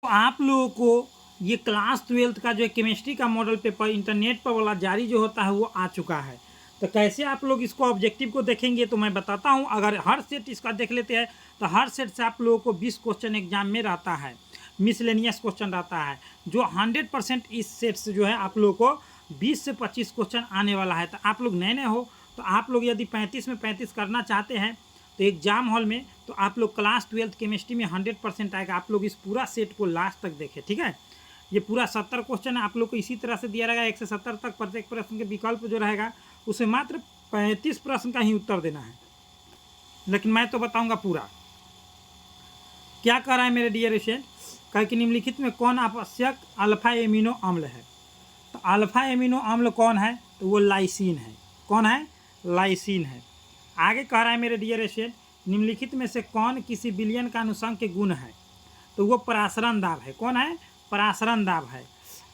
तो आप लोगों को ये क्लास 12th का जो है केमिस्ट्री का मॉडल पेपर इंटरनेट पर वाला जारी जो होता है वो आ चुका है। तो कैसे आप लोग इसको ऑब्जेक्टिव को देखेंगे तो मैं बताता हूँ। अगर हर सेट इसका देख लेते हैं तो हर सेट से आप लोगों को 20 क्वेश्चन एग्जाम में रहता है, मिसलेनियस क्वेश्चन रहता है, जो 100% इस सेट से जो है आप लोगों को 20 से 25 क्वेश्चन आने वाला है। तो आप लोग नए नए हो तो आप लोग यदि 35 में 35 करना चाहते हैं तो एग्जाम हॉल में तो आप लोग क्लास 12th केमिस्ट्री में 100% आएगा। आप लोग इस पूरा सेट को लास्ट तक देखें, ठीक है। ये पूरा 70 क्वेश्चन है, आप लोग को इसी तरह से दिया रहेगा 1 से 70 तक। प्रत्येक प्रश्न के विकल्प जो रहेगा उसे मात्र 35 प्रश्न का ही उत्तर देना है, लेकिन मैं तो बताऊंगा पूरा। क्या कह रहा है मेरे डियर स्टूडेंट, कह कि निम्नलिखित में कौन आवश्यक अल्फा एमिनो अम्ल है। तो अल्फा एमिनो अम्ल कौन है, तो वो लाइसिन है। कौन है, लाइसिन है। आगे कह रहा है मेरे डियर स्टूडेंट, निम्नलिखित में से कौन किसी विलयन का अनुषंग के गुण है, तो वो परासरण दाब है। कौन है, परासरण दाब है।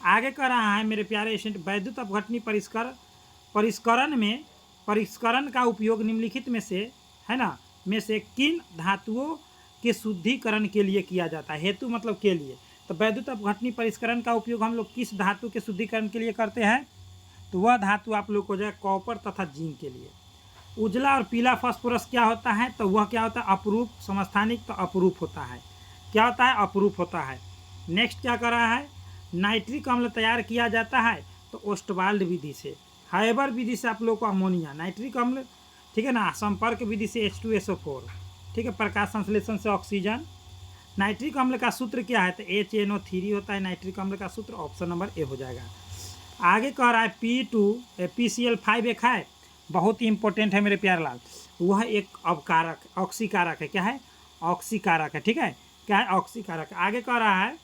आगे कह रहा है मेरे प्यारे स्टूडेंट, वैद्युत अपघटनी परिष्करण का उपयोग निम्नलिखित में से है ना में से किन धातुओं के शुद्धिकरण के लिए किया जाता है। हेतु मतलब के लिए। तो वैद्युत अपघटनी परिष्करण का उपयोग हम लोग किस धातु के शुद्धिकरण के लिए करते हैं, तो वह धातु आप लोग को जो है कॉपर तथा जिंक के लिए। उजला और पीला फास्फोरस क्या होता है, तो वह क्या होता है, अपरूप। समस्थानिक तो अपरूप होता है। क्या होता है, अपरूप होता है। नेक्स्ट क्या कर रहा है, नाइट्रिक अम्ल तैयार किया जाता है तो ओस्टवाल्ड विधि से। हाइबर विधि से आप लोग को अमोनिया, नाइट्रिक अम्ल, ठीक है ना, संपर्क विधि से H2SO4, ठीक है, प्रकाश संश्लेषण से ऑक्सीजन। नाइट्रिक अम्ल का सूत्र क्या है, तो HNO3 होता है नाइट्रिक अम्ल का सूत्र। ऑप्शन नंबर ए हो जाएगा। आगे कह रहा है PCl5 एक है, बहुत ही इंपॉर्टेंट है मेरे प्यारे लाल। वह एक अवकारक, ऑक्सीकारक है। क्या है, ऑक्सीकारक है, ठीक है। क्या है, ऑक्सीकारक। आगे कह रहा है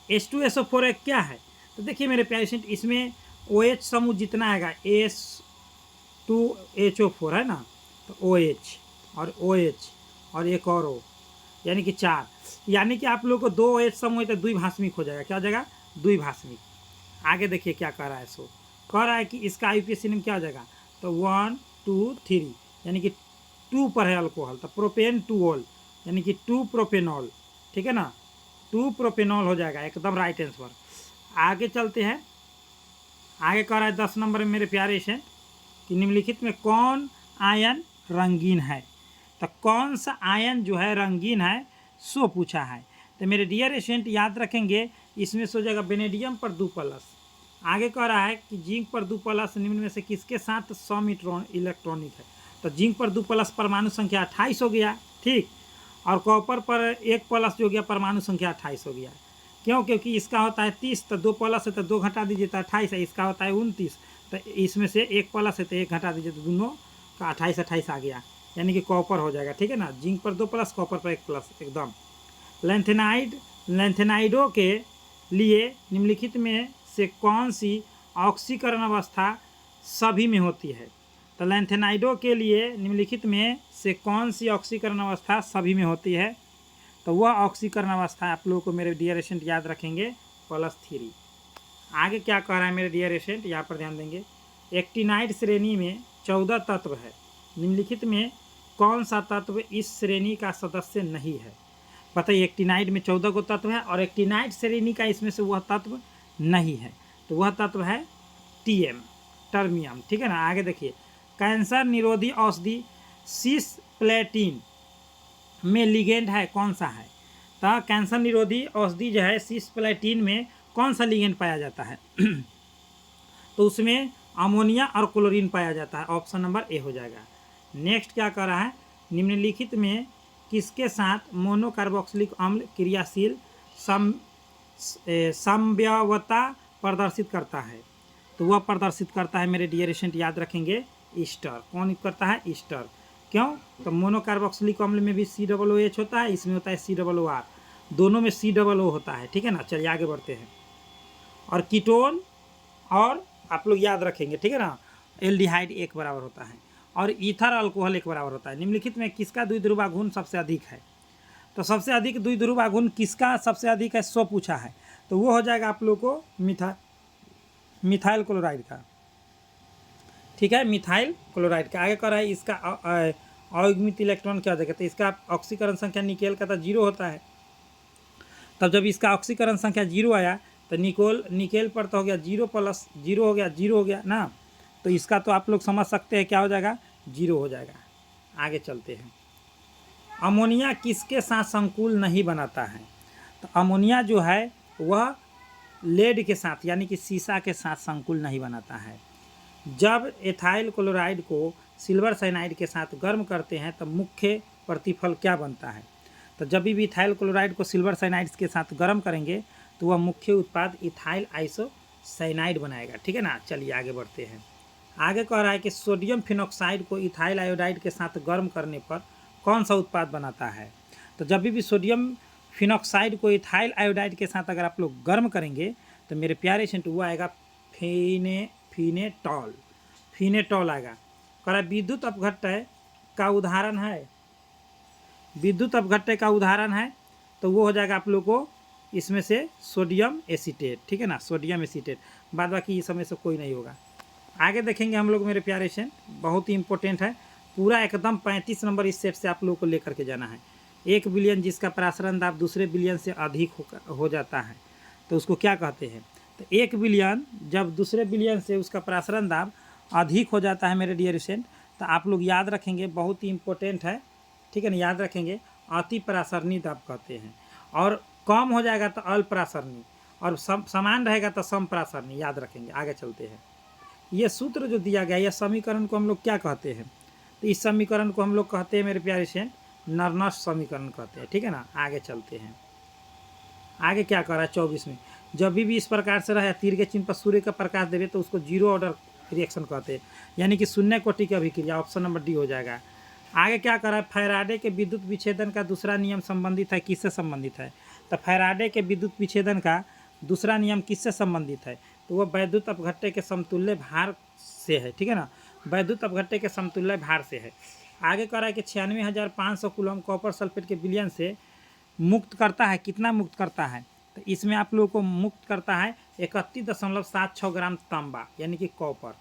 H2SO4 एक क्या है, तो देखिए मेरे प्यारे स्टूडेंट, इसमें OH समूह जितना आएगा H2HO4 है ना, तो OH और OH और एक और O, यानी कि 4। यानी कि आप लोग को 2 OH समूह है तो द्विभाषमिक हो जाएगा। क्या हो जाएगा, द्विभाषमिक। आगे देखिए क्या कह रहा है, सो कह रहा है कि इसका IUPAC में क्या हो जाएगा, तो 1 2 3, यानी कि 2 पर है अल्कोहल, तो प्रोपेन 2 यानी कि 2 प्रोपेनॉल, ठीक है ना, 2 प्रोपेनॉल हो जाएगा, एकदम राइट आंसर। आगे चलते हैं। आगे कह रहा है 10 नंबर में मेरे प्यारे से कि निम्नलिखित में कौन आयन रंगीन है, तो कौन सा आयन जो है रंगीन है सो पूछा है। तो मेरे डियर स्टूडेंट याद रखेंगे, इसमें सो जाएगा बेनेडियम पर 2+। आगे कह रहा है कि जिंक पर 2+, निम्न में से किसके साथ सम इलेक्ट्रॉनिक है, तो जिंक पर 2+ परमाणु संख्या 28 हो गया, ठीक। और कॉपर पर 1+ जो हो गया परमाणु संख्या 28 हो गया। क्यों, क्योंकि इसका होता है 30, तो 2+ है तो 2 घटा दीजिए तो 28 है। इसका होता है 29, तो इसमें से 1+ है तो 1 घटा दीजिए तो दोनों का 28 28 आ गया, यानी कि कॉपर हो जाएगा, ठीक है ना। जिंक पर 2+, कॉपर पर 1+, एकदम। लैंथेनाइडों के लिए निम्नलिखित में से कौन सी ऑक्सीकरण अवस्था सभी में होती है, तो लैंथेनाइडों के लिए निम्नलिखित में से कौन सी ऑक्सीकरण अवस्था सभी में होती है, तो वह ऑक्सीकरण अवस्था आप लोगों को मेरे डियर स्टूडेंट याद रखेंगे +3। आगे क्या कह रहा है मेरे डियर स्टूडेंट, यहाँ पर ध्यान देंगे। एक्टिनाइड श्रेणी में 14 तत्व है, निम्नलिखित में कौन सा तत्व इस श्रेणी का सदस्य नहीं है। बताइए, एक्टिनाइड में 14 को तत्व है और एक्टिनाइड श्रेणी का इसमें से वह तत्व नहीं है, तो वह तत्व है TM, टर्मियम, ठीक है ना। आगे देखिए, कैंसर निरोधी औषधि सिस्प्लेटिन में लिगेंड है कौन सा है, तो कैंसर निरोधी औषधि जो है सिस्प्लेटिन में कौन सा लिगेंड पाया जाता है तो उसमें अमोनिया और क्लोरीन पाया जाता है। ऑप्शन नंबर ए हो जाएगा। नेक्स्ट क्या कर रहा है, निम्नलिखित में किसके साथ मोनोकार्बोक्सिलिक अम्ल क्रियाशील संव्यवता प्रदर्शित करता है, तो वह प्रदर्शित करता है मेरे डियर स्टूडेंट याद रखेंगे ईस्टर। कौन करता है, ईस्टर। क्यों, तो मोनोकार्बोक्सिलिक अम्ल में भी COOH होता है, इसमें होता है COOR, दोनों में COO होता है, ठीक है ना। चलिए आगे बढ़ते हैं। और कीटोन और आप लोग याद रखेंगे, ठीक है ना, एल्डिहाइड 1 बराबर होता है और ईथर अल्कोहल 1 बराबर होता है। निम्नलिखित में किसका द्विध्रुवा गुण सबसे अधिक है, तो सबसे अधिक द्विध्रुवा गुण किसका सबसे अधिक है सो पूछा है, तो वो हो जाएगा आप लोग को मिथाइल क्लोराइड का, ठीक है, मिथाइल क्लोराइड का। आगे कर रहा है इसका अयुग्मित इलेक्ट्रॉन क्या हो जाएगा, तो इसका ऑक्सीकरण संख्या निकेल का तो 0 होता है, तब जब इसका ऑक्सीकरण संख्या 0 आया तो निकेल पर तो हो गया 0 + 0 हो गया, 0 हो गया ना। तो इसका तो आप लोग समझ सकते हैं क्या हो जाएगा, 0 हो जाएगा। आगे चलते हैं। अमोनिया किसके साथ संकुल नहीं बनाता है? तो अमोनिया जो है वह लेड के साथ यानी कि सीसा के साथ संकुल नहीं बनाता है। जब एथाइल क्लोराइड को सिल्वर साइनाइड के साथ गर्म करते हैं तब मुख्य प्रतिफल क्या बनता है? तो जब भी इथाइल क्लोराइड को सिल्वर साइनाइड के साथ गर्म करेंगे तो वह मुख्य उत्पाद इथाइल आइसोसाइनाइड बनाएगा। ठीक है ना। चलिए आगे बढ़ते हैं। आगे कह रहा है कि सोडियम फिनॉक्साइड को इथाइल आयोडाइड के साथ गर्म करने पर कौन सा उत्पाद बनाता है? तो जब भी सोडियम फिनॉक्साइड को इथाइल आयोडाइड के साथ अगर आप लोग गर्म करेंगे तो मेरे प्यारे सेंट वो आएगा फिनेटॉल आएगा। कह रहा विद्युत अपघट्य का उदाहरण है, विद्युत अपघट्य का उदाहरण है तो वो हो जाएगा आप लोग को इसमें से सोडियम एसीटेट। ठीक है ना, सोडियम एसीटेट। बाद बाकी इस समय से कोई नहीं होगा। आगे देखेंगे हम लोग मेरे प्यारे से, बहुत ही इंपॉर्टेंट है, पूरा एकदम 35 नंबर इस सेट से आप लोगों को लेकर के जाना है। 1 बिलियन जिसका प्रसारण दाब दूसरे बिलियन से अधिक हो जाता है तो उसको क्या कहते हैं? तो 1 बिलियन जब दूसरे बिलियन से उसका प्रसारण दाब अधिक हो जाता है मेरे डियर स्टूडेंट, तो आप लोग याद रखेंगे, बहुत ही इंपॉर्टेंट है। ठीक है ना, याद रखेंगे, अति प्रासरणी दाब कहते हैं। और कम हो जाएगा तो अल्परासरणी, और समान रहेगा तो समप्रासरणी, याद रखेंगे। आगे चलते हैं। ये सूत्र जो दिया गया, यह समीकरण को हम लोग क्या कहते हैं? तो इस समीकरण को हम लोग कहते हैं मेरे प्यारे से नर्नस समीकरण कहते हैं। ठीक है ना। आगे चलते हैं। आगे क्या कर रहा है 24 में, जब भी इस प्रकार से रहे तीर के चिन्ह पर सूर्य का प्रकाश देवे तो उसको जीरो ऑर्डर रिएक्शन कहते हैं, यानी कि शून्य कोटि की अभिक्रिया। ऑप्शन नंबर डी हो जाएगा। आगे क्या कर रहा है, फैराडे के विद्युत विच्छेदन का दूसरा नियम संबंधित है, किससे संबंधित है? तो फैराडे के विद्युत विच्छेदन का दूसरा नियम किससे संबंधित है? तो वह वैद्युत अपघट्य के समतुल्य भार से है। ठीक है ना, वैद्युत अपघट्य के समतुल्य भार से है। आगे कह रहा है कि 96,500 कूलम कॉपर सल्फेट के विलयन से मुक्त करता है। कितना मुक्त करता है? तो इसमें आप लोगों को मुक्त करता है 31.76 ग्राम तांबा यानी कि कॉपर।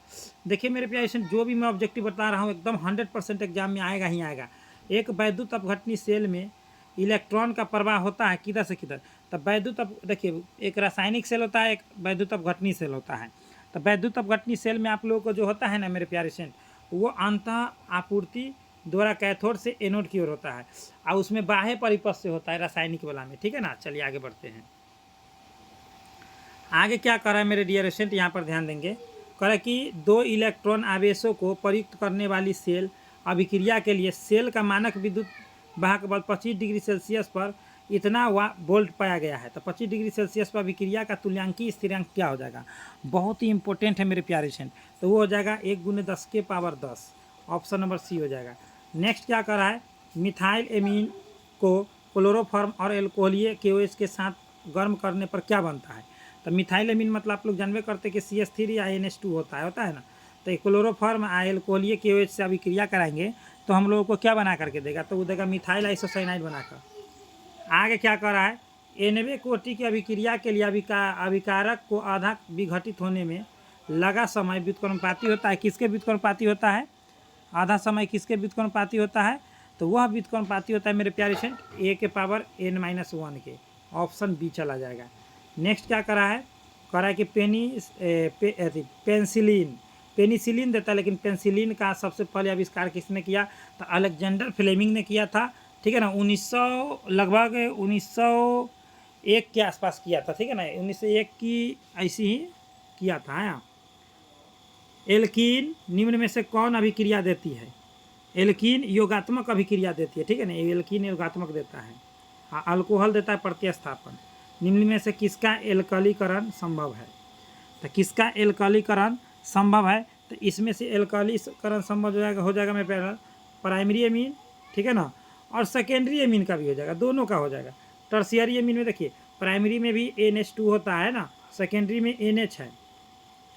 देखिए मेरे प्यारे, जो भी मैं ऑब्जेक्टिव बता रहा हूँ एकदम 100% एग्जाम में आएगा ही आएगा। एक वैद्युत अपघटनी सेल में इलेक्ट्रॉन का प्रवाह होता है किधर से किधर। तो वैद्युत देखिए, एक रासायनिक सेल होता है, एक वैद्युत अपघटनी सेल होता है। तो वैद्युत अपघटनी सेल में आप लोगों को जो होता है ना मेरे प्यारे सेंट, वो अंतः आपूर्ति द्वारा कैथोड से एनोड की ओर होता है, और उसमें बाह्य परिपथ से होता है रासायनिक वाला में। ठीक है ना। चलिए आगे बढ़ते हैं। आगे क्या कर रहा है मेरे डियर स्टूडेंट, यहाँ पर ध्यान देंगे। कह रहा है कि 2 इलेक्ट्रॉन आवेशों को प्रयुक्त करने वाली सेल अभिक्रिया के लिए सेल का मानक विद्युत वाहक बल 25 डिग्री सेल्सियस पर इतना वोल्ट पाया गया है। तो 25 डिग्री सेल्सियस पर अभिक्रिया का तुल्यांकीय स्थिरांक क्या हो जाएगा? बहुत ही इंपॉर्टेंट है मेरे प्यारे स्टूडेंट। तो वो हो जाएगा 1×10⁻10। ऑप्शन नंबर सी हो जाएगा। नेक्स्ट क्या कर रहा है, मिथाइल एमीन को क्लोरोफॉर्म और एल्कोहलीय KOH के साथ गर्म करने पर क्या बनता है? तो मिथाइल एमीन मतलब आप लोग जानबे करते हैं कि CH3 या NH2 होता है ना। तो क्लोरोफॉर्म एल्कोहलीय KOH से अभिक्रिया कराएंगे तो हम लोगों को क्या बना करके देगा? तो वो देगा मिथाइल आइसोसाइनाइड बनाकर। आगे क्या कर रहा है, 90 कोटि की अभिक्रिया के लिए अभिकारक को आधा विघटित होने में लगा समय व्युत्क्रमपाती होता है। किसके व्युत्क्रमपाती होता है? आधा समय किसके व्युत्क्रमपाती होता है? तो वह व्युत्क्रमपाती होता है मेरे प्यारे सेंट A⁻n-1 के। ऑप्शन बी चला जाएगा। नेक्स्ट क्या करा है, करा है कि पेनिसिलिन देता है, लेकिन पेनिसिलिन का सबसे पहले आविष्कार किसने किया? तो अलेक्जेंडर फ्लेमिंग ने किया था। ठीक है ना, 1901 के आसपास किया था। ठीक है ना, 1901 की ऐसी ही किया था। एल्कीन निम्न में से कौन अभिक्रिया देती है? एल्कीन योगात्मक अभिक्रिया देती है। ठीक है ना, एल्कीन योगात्मक देता है। हाँ, अल्कोहल देता है प्रतिस्थापन। निम्न में से किसका एल्कलीकरण संभव है? तो किसका एल्कलीकरण संभव है? तो इसमें से एल्कलीकरण संभव हो जाएगा मेरे प्यारे प्राइमरी एमीन। ठीक है ना, और सेकेंडरी एमीन का भी हो जाएगा, दोनों का हो जाएगा। टर्शियरी एमीन में देखिए, प्राइमरी में भी NH2 होता है ना, सेकेंडरी में NH है,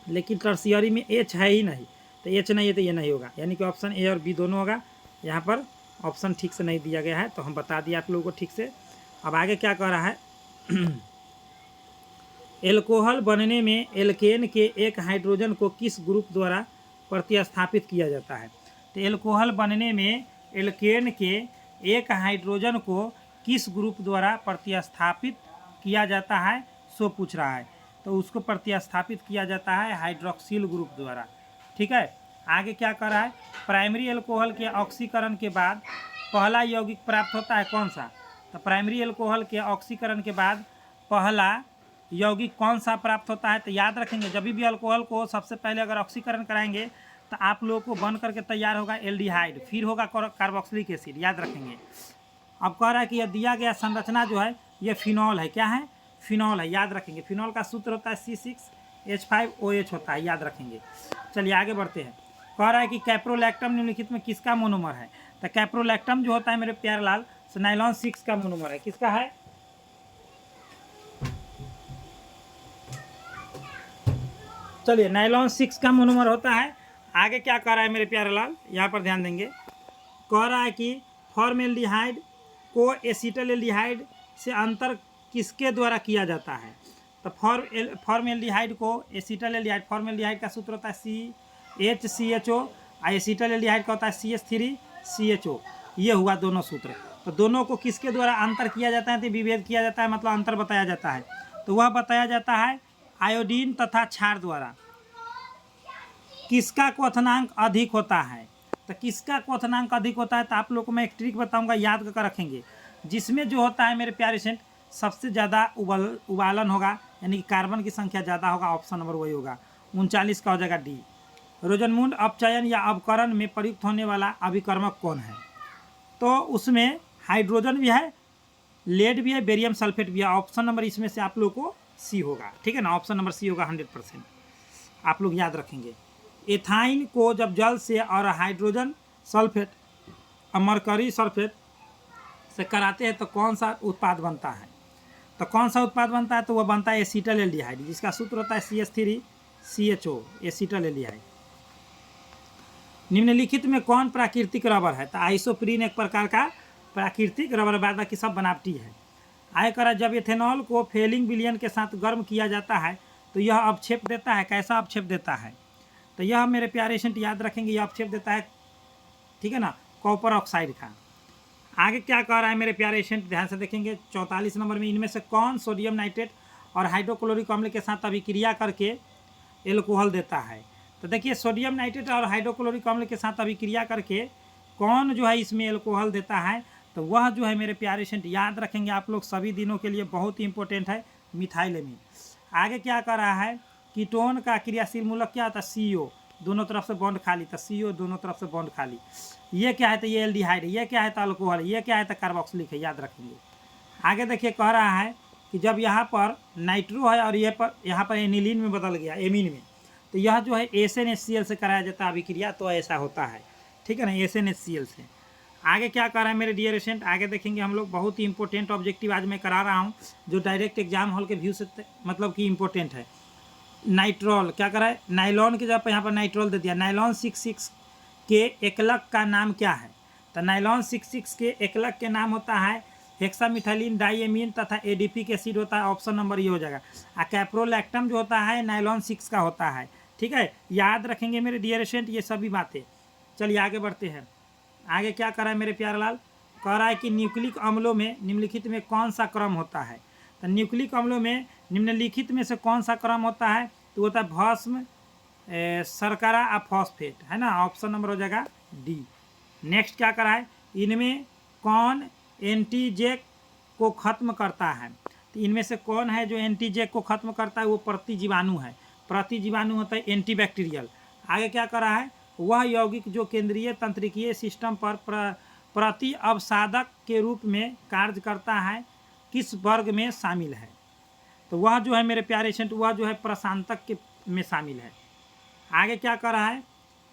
लेकिन टर्शियरी में H है ही नहीं। तो H नहीं है तो ये नहीं होगा, यानी कि ऑप्शन ए और बी दोनों होगा। यहाँ पर ऑप्शन ठीक से नहीं दिया गया है तो हम बता दिए आप लोगों को ठीक से। अब आगे क्या कह रहा है, एल्कोहल बनने में एल्केन के एक हाइड्रोजन को किस ग्रुप द्वारा प्रतिस्थापित किया जाता है? तो एल्कोहल बनने में एल्केन के एक हाइड्रोजन को किस ग्रुप द्वारा प्रतिस्थापित किया जाता है सो पूछ रहा है, तो उसको प्रतिस्थापित किया जाता है हाइड्रोक्सिल ग्रुप द्वारा। ठीक है, आगे क्या कर रहा है, प्राइमरी एल्कोहल के ऑक्सीकरण के बाद पहला यौगिक प्राप्त होता है कौन सा, तो प्राइमरी एल्कोहल के ऑक्सीकरण के बाद पहला यौगिक कौन सा प्राप्त होता है, तो याद रखेंगे जब भी अल्कोहल को सबसे पहले अगर ऑक्सीकरण कराएंगे तो आप लोगों को बन करके तैयार होगा एल्डिहाइड, फिर होगा कार्बोक्सिलिक एसिड, याद रखेंगे। अब कह रहा है कि यह दिया गया संरचना जो है ये फिनॉल है, क्या है, फिनॉल है, याद रखेंगे। फिनॉल का सूत्र होता है C6H5OH होता है, याद रखेंगे। चलिए आगे बढ़ते हैं। कह रहा है कि कैप्रोलैक्टम निम्नलिखित में किसका मोनोमर है, तो कैप्रोलैक्टम जो होता है मेरे प्यारे लाल नाइलॉन 6 का मोनोमर है, किसका है, चलिए नाइलॉन 6 का मोनोमर होता है। आगे क्या कह रहा है मेरे प्यारे लाल, यहाँ पर ध्यान देंगे। कह रहा है कि फॉर्मेल्डिहाइड को एसिटल्डिहाइड से अंतर किसके द्वारा किया जाता है, तो फॉर्मेल्डिहाइड को एसिटल्डिहाइड, फॉर्मेल्डिहाइड का सूत्र होता है CHCHO और एसिटल्डिहाइड का होता है CH3CHO, ये हुआ दोनों सूत्र। तो दोनों को किसके द्वारा अंतर किया जाता है, तो विभेद किया जाता है, मतलब अंतर बताया जाता है, तो वह बताया जाता है आयोडीन तथा क्षार द्वारा। किसका क्वथनांक अधिक होता है, तो किसका क्वथनांक अधिक होता है, तो आप लोग को मैं एक ट्रिक बताऊंगा, याद कर रखेंगे। जिसमें जो होता है मेरे प्यारे सेंट सबसे ज़्यादा उबालन होगा, यानी कि कार्बन की संख्या ज़्यादा होगा, ऑप्शन नंबर वही होगा, 39 का हो जाएगा डी। रोजनमूंड अपचयन या अवकरण में प्रयुक्त होने वाला अभिकर्मक कौन है, तो उसमें हाइड्रोजन भी है, लेड भी है, बेरियम सल्फेट भी है, ऑप्शन नंबर इसमें से आप लोग को सी होगा, ठीक है ना, ऑप्शन नंबर सी होगा 100%, आप लोग याद रखेंगे। एथाइन को जब जल से और हाइड्रोजन सल्फेट और मरकरी सल्फेट से कराते हैं तो कौन सा उत्पाद बनता है, तो कौन सा उत्पाद बनता है, तो वह बनता है एसिटल एल्डिहाइड, जिसका सूत्र होता है CH3CHO, एसिटल एल्डिहाइड। निम्नलिखित में कौन प्राकृतिक रबर है, तो आइसोप्रीन एक प्रकार का प्राकृतिक रबर, बाद बाकी सब बनावटी है। आय करा जब एथेनॉल को फेलिंग विलयन के साथ गर्म किया जाता है तो यह अवक्षेप देता है, कैसा अवक्षेप देता है, तो यह मेरे प्यारे सेंट याद रखेंगे, यह अवक्षेप देता है, ठीक है ना, कॉपर ऑक्साइड का। आगे क्या कह रहा है मेरे प्यारे सेंट, ध्यान से देखेंगे 44 नंबर में, इनमें से कौन सोडियम नाइट्रेट और हाइड्रोक्लोरिक अम्ल के साथ अभिक्रिया करके एल्कोहल देता है, तो देखिए सोडियम नाइट्रेट और हाइड्रोक्लोरिक अम्ल के साथ अभिक्रिया करके कौन जो है इसमें एल्कोहल देता है, तो वह जो है मेरे प्यारे सेंट याद रखेंगे आप लोग सभी दिनों के लिए, बहुत ही इंपॉर्टेंट है, मिथाइलेमीन। आगे क्या कर रहा है, कीटोन का क्रियाशील मूलक क्या होता है, CO, दोनों तरफ से बॉन्ड खाली, तो CO दोनों तरफ से बॉन्ड खाली। ये क्या है, तो ये एल्डिहाइड है, ये क्या है, तो अल्कोहल, ये क्या है, तो कार्बोक्सिलिक है, याद रखेंगे। आगे देखिए कह रहा है कि जब यहाँ पर नाइट्रो है और यहाँ पर एनिलीन में बदल गया, एमीन में, तो यह जो है SnHCl से कराया जाता है अभिक्रिया, तो ऐसा होता है, ठीक है ना, SnHCl से। आगे क्या कर रहा है मेरे डियर स्टूडेंट, आगे देखेंगे हम लोग, बहुत ही इंपॉर्टेंट ऑब्जेक्टिव आज मैं करा रहा हूँ, जो डायरेक्ट एग्जाम हॉल के व्यू से मतलब कि इंपॉर्टेंट है। नाइट्रोल क्या कर रहा है, नाइलॉन के जब यहाँ पर नाइट्रोल दे दिया, नाइलॉन 66 के एकलक का नाम क्या है, तो नाइलॉन 66 के एकलक के नाम होता है हेक्सामिथाइलिन डाइएमीन तथा ADP एसिड होता है, ऑप्शन नंबर ये हो जाएगा। कैप्रोलैक्टम जो होता है नाइलॉन 6 का होता है, ठीक है, याद रखेंगे मेरे डियर स्टूडेंट ये सभी बातें। चलिए आगे बढ़ते हैं। आगे क्या कर रहा है मेरे प्यारे लाल, कह रहा है कि न्यूक्लिक अम्लों में निम्नलिखित में कौन सा क्रम होता है, तो न्यूक्लिक अम्लों में निम्नलिखित में से कौन सा क्रम होता है, तो होता है भस्म, शर्करा और फॉस्फेट, है ना, ऑप्शन नंबर हो जाएगा डी। नेक्स्ट क्या कर रहा है, इनमें कौन एंटीजेक को खत्म करता है, तो इनमें से कौन है जो एंटीजेक को खत्म करता है, वो प्रतिजीवाणु है, प्रतिजीवाणु होता है एंटीबैक्टीरियल। आगे क्या कर रहा है, वह यौगिक जो केंद्रीय तंत्रिकीय सिस्टम पर प्रति अवसादक के रूप में कार्य करता है किस वर्ग में शामिल है, तो वह जो है मेरे प्यारे स्टूडेंट वह जो है प्रशांतक के में शामिल है। आगे क्या कर रहा है,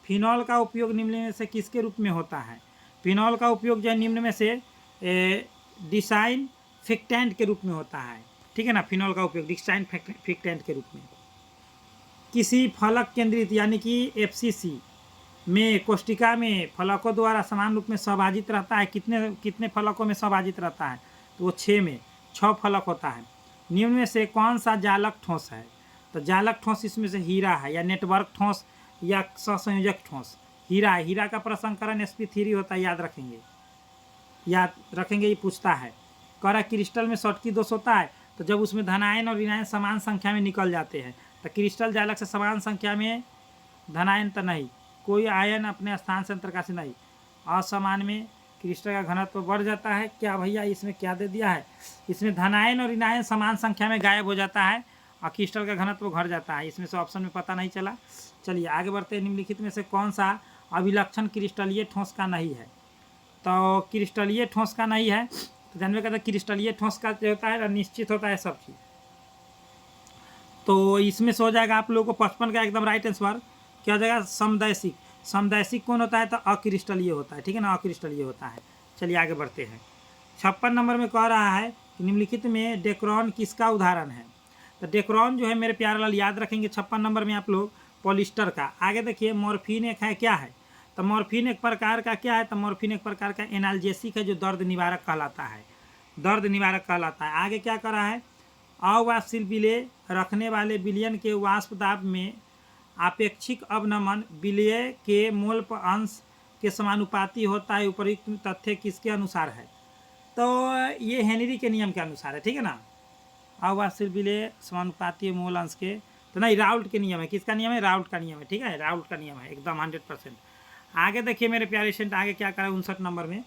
फिनॉल का उपयोग निम्न में से किसके रूप में होता है, फिनॉल का उपयोग जो है निम्न में से डिसाइनफिक्टेंट के रूप में होता है, ठीक है ना, फिनॉल का उपयोग डिसाइनफिक्टेंट के रूप में। किसी फलक केंद्रित यानी कि FCC में कोष्टिका में फलकों द्वारा समान रूप में स्वभाजित रहता है, कितने फलकों में स्वभाजित रहता है, तो वो 6 में 6 फलक होता है। निम्न में से कौन सा जालक ठोस है, तो जालक ठोस इसमें से हीरा है, या नेटवर्क ठोस या सहसंयोजक ठोस, हीरा है, हीरा का प्रसंकरण sp3 होता है, याद रखेंगे ये पूछता है। कह रहा क्रिस्टल में शॉटकी दोष होता है, तो तो जब उसमें धनायन और ऋणायन समान संख्या में निकल जाते हैं, तो क्रिस्टल जालक से समान संख्या में धनायन तो नहीं, कोई आयन अपने स्थान से अंतर्काशी नहीं, असमान में क्रिस्टल का घनत्व बढ़ जाता है। क्या भैया इसमें क्या दे दिया है, इसमें धनायन और ऋणायन समान संख्या में गायब हो जाता है और क्रिस्टल का घनत्व घट जाता है। इसमें से ऑप्शन में पता नहीं चला। चलिए आगे बढ़ते हैं। निम्नलिखित में से कौन सा अभिलक्षण क्रिस्टलीय ठोस का नहीं है? तो क्रिस्टलीय ठोस का नहीं है तो जानवे कहते हैं क्रिस्टलीय ठोस का जो होता है निश्चित होता है सब चीज़। तो इसमें से हो जाएगा आप लोगों को 55 का एकदम राइट आंसर क्या हो जाएगा, समदैशिक। समदैशिक कौन होता है, तो अक्रिस्टलीय होता है, ठीक है ना, अक्रिस्टलीय होता है। चलिए आगे बढ़ते हैं। 56 नंबर में कह रहा है कि निम्नलिखित में डेक्रोन किसका उदाहरण है? तो डेक्रोन जो है मेरे प्यारे लाल याद रखेंगे 56 नंबर में आप लोग पॉलिस्टर का। आगे देखिए मॉर्फिन एक है, क्या है, तो मॉर्फिन एक प्रकार का क्या है, तो मॉर्फिन एक प्रकार का एनाल्जेसिक है जो दर्द निवारक कहलाता है, दर्द निवारक कहलाता है। आगे क्या कर रहा है, अवाष्पशील विलेय रखने वाले विलयन के वाष्प दाब में आपेक्षिक अवनमन विलेय के मोल अंश के समानुपाती होता है, उपयुक्त तथ्य किसके अनुसार है? तो ये हेनरी के नियम के अनुसार है, ठीक है ना। अवाष्पशील विलेय समानुपाती मोल अंश के, तो नहीं, राउल्ट के नियम है। किसका नियम है? राउल्ट का नियम है, ठीक है, राउल्ट का नियम है एकदम 100%। आगे देखिए मेरे प्यारे स्टूडेंट, आगे क्या करा है 59 नंबर में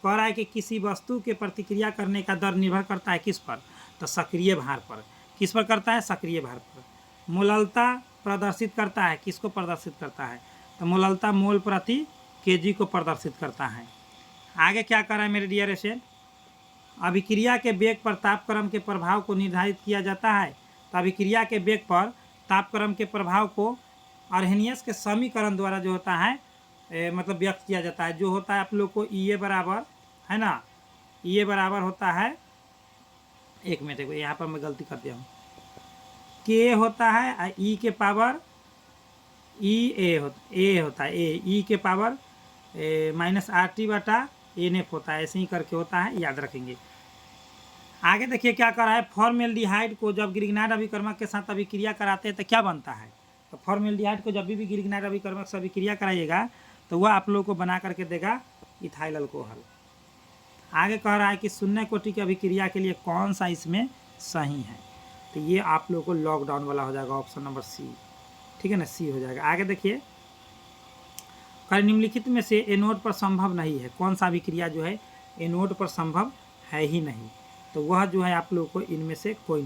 कह रहा है कि किसी वस्तु के प्रतिक्रिया करने का दर निर्भर करता है किस पर, तो सक्रिय भार पर। किस पर करता है? सक्रिय भार पर। मोललता प्रदर्शित करता है, किसको प्रदर्शित करता है, तो मोललता मोल प्रति केजी को प्रदर्शित करता है। आगे क्या कर रहा है मेरे डियर स्टूडेंट, अभिक्रिया के वेग पर तापक्रम के प्रभाव को निर्धारित किया जाता है। तो अभिक्रिया के वेग पर तापक्रम के प्रभाव को अर्हेनियस के समीकरण द्वारा जो होता है मतलब व्यक्त किया जाता है। जो होता है आप लोग को ई ए बराबर है ना, ई ए बराबर होता है, एक मिनट यहाँ पर मैं गलती कर दिया हूँ, के होता है ई के पावर ई ए होता है ए ई के पावर माइनस आर टी बटा एन एफ होता है, ऐसे ही करके होता है, याद रखेंगे। आगे देखिए क्या कर रहा है, फॉर्मेल्डिहाइड को जब ग्रिग्नाइड अभिकर्मक के साथ अभिक्रिया कराते हैं तो क्या बनता है? तो फॉर्मेल्डिहाइड को जब भी ग्रिग्नाइड अभिकर्मक से अभिक्रिया कराइएगा तो वह आप लोगों को बना करके देगा इथाइल अल्कोहल। आगे कह रहा है कि शून्य कोटि की अभिक्रिया के लिए कौन सा इसमें सही है? तो ये आप लोगों को लॉकडाउन वाला हो जाएगा, ऑप्शन नंबर सी, ठीक है ना, सी हो जाएगा। आगे देखिए, निम्नलिखित में से एनोड पर संभव नहीं है, कौन सा अभिक्रिया जो है एनोड पर संभव है ही नहीं? तो वह जो है आप लोगों को इनमें से कोई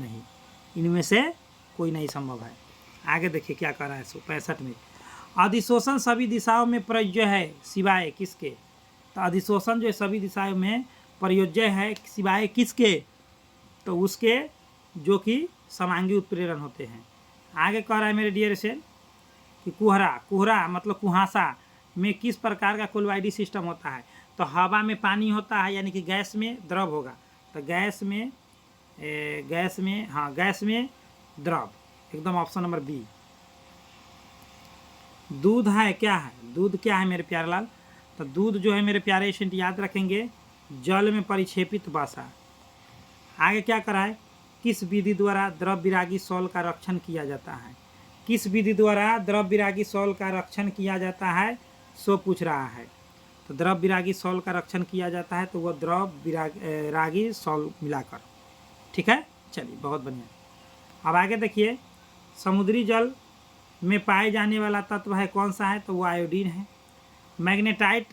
नहीं संभव है। आगे देखिए क्या कर रहा है 65 में, अधिशोषण सभी दिशाओं में प्रयोज्य है सिवाय किसके? तो अधिशोषण जो है सभी दिशाओं में प्रयोज्य है सिवाय किसके? तो उसके जो कि समांगी उत्प्रेरण होते हैं। आगे कह रहा है मेरे डियर से कि कुहरा मतलब कुहासा में किस प्रकार का कोलॉइडी सिस्टम होता है? तो हवा में पानी होता है, यानी कि गैस में द्रव होगा, तो गैस में द्रव, एकदम ऑप्शन नंबर बी। दूध है, क्या है दूध, क्या है मेरे प्यारे लाल? तो दूध जो है मेरे प्यारे स्टूडेंट याद रखेंगे जल में परिक्षेपित वसा। आगे क्या करा है, किस विधि द्वारा द्रव विरागी सॉल का रक्षण किया जाता है? किस विधि द्वारा द्रव विरागी सॉल का रक्षण किया जाता है सो पूछ रहा है। तो द्रव विरागी सॉल का रक्षण किया जाता है तो वह द्रव विरागी सॉल मिलाकर, ठीक है। चलिए बहुत बढ़िया। अब आगे देखिए, समुद्री जल में पाए जाने वाला तत्व है कौन सा है? तो वो आयोडीन है। मैग्नेटाइट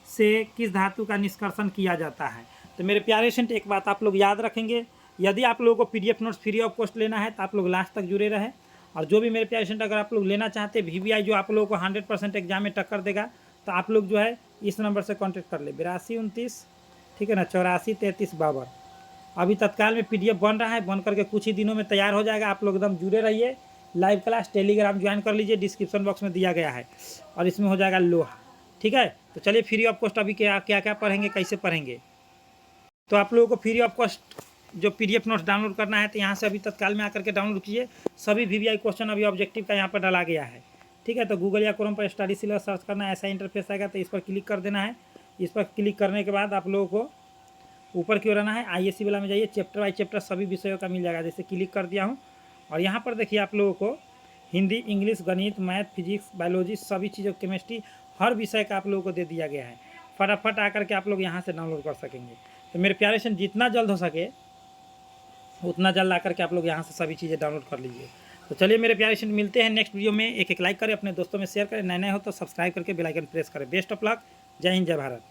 से किस धातु का निष्कर्षण किया जाता है? तो मेरे प्यारे स्टूडेंट एक बात आप लोग याद रखेंगे, यदि आप लोगों को PDF notes free of cost लेना है तो आप लोग लास्ट तक जुड़े रहे। और जो भी मेरे प्यारे स्टूडेंट अगर आप लोग लेना चाहते हैं VVI जो आप लोगों को 100% एग्जाम में टक्कर देगा, तो आप लोग जो है इस नंबर से कॉन्टेक्ट कर ले 8229, ठीक है ना, 843352। अभी तत्काल में PDF बन रहा है, बन करके कुछ ही दिनों में तैयार हो जाएगा। आप लोग एकदम जुड़े रहिए। लाइव क्लास टेलीग्राम ज्वाइन कर लीजिए, डिस्क्रिप्शन बॉक्स में दिया गया है, और इसमें हो जाएगा लोहा, ठीक है। तो चलिए फ्री ऑफ कॉस्ट अभी क्या क्या पढ़ेंगे, कैसे पढ़ेंगे। तो आप लोगों को फ्री ऑफ कॉस्ट जो PDF नोट्स डाउनलोड करना है तो यहाँ से अभी तत्काल में आकर के डाउनलोड कीजिए। सभी VVI क्वेश्चन अभी ऑब्जेक्टिव का यहाँ पर डाला गया है, ठीक है। तो गूगल या क्रोम पर स्टडी सिलेबस सर्च करना है, ऐसा इंटरफेस आएगा, तो इस पर क्लिक कर देना है। इस पर क्लिक करने के बाद आप लोगों को ऊपर की ओर आना है, ISC वाला में जाइए, चैप्टर बाई चैप्टर सभी विषयों का मिल जाएगा। जैसे क्लिक कर दिया हूँ, और यहाँ पर देखिए आप लोगों को हिंदी, इंग्लिश, गणित, मैथ, फिजिक्स, बायोलॉजी सभी चीज़ों, केमिस्ट्री, हर विषय का आप लोगों को दे दिया गया है। फटाफट आकर के आप लोग यहाँ से डाउनलोड कर सकेंगे। तो मेरे प्यारे से जितना जल्द हो सके उतना जल्द ला करके आप लोग यहाँ से सभी चीज़ें डाउनलोड कर लीजिए। तो चलिए मेरे प्यारे स्टूडेंट, मिलते हैं नेक्स्ट वीडियो में। एक एक लाइक करें, अपने दोस्तों में शेयर करें, नए नए हो तो सब्सक्राइब करके बेल आइकन प्रेस करें। Best of luck. जय हिंद, जय भारत।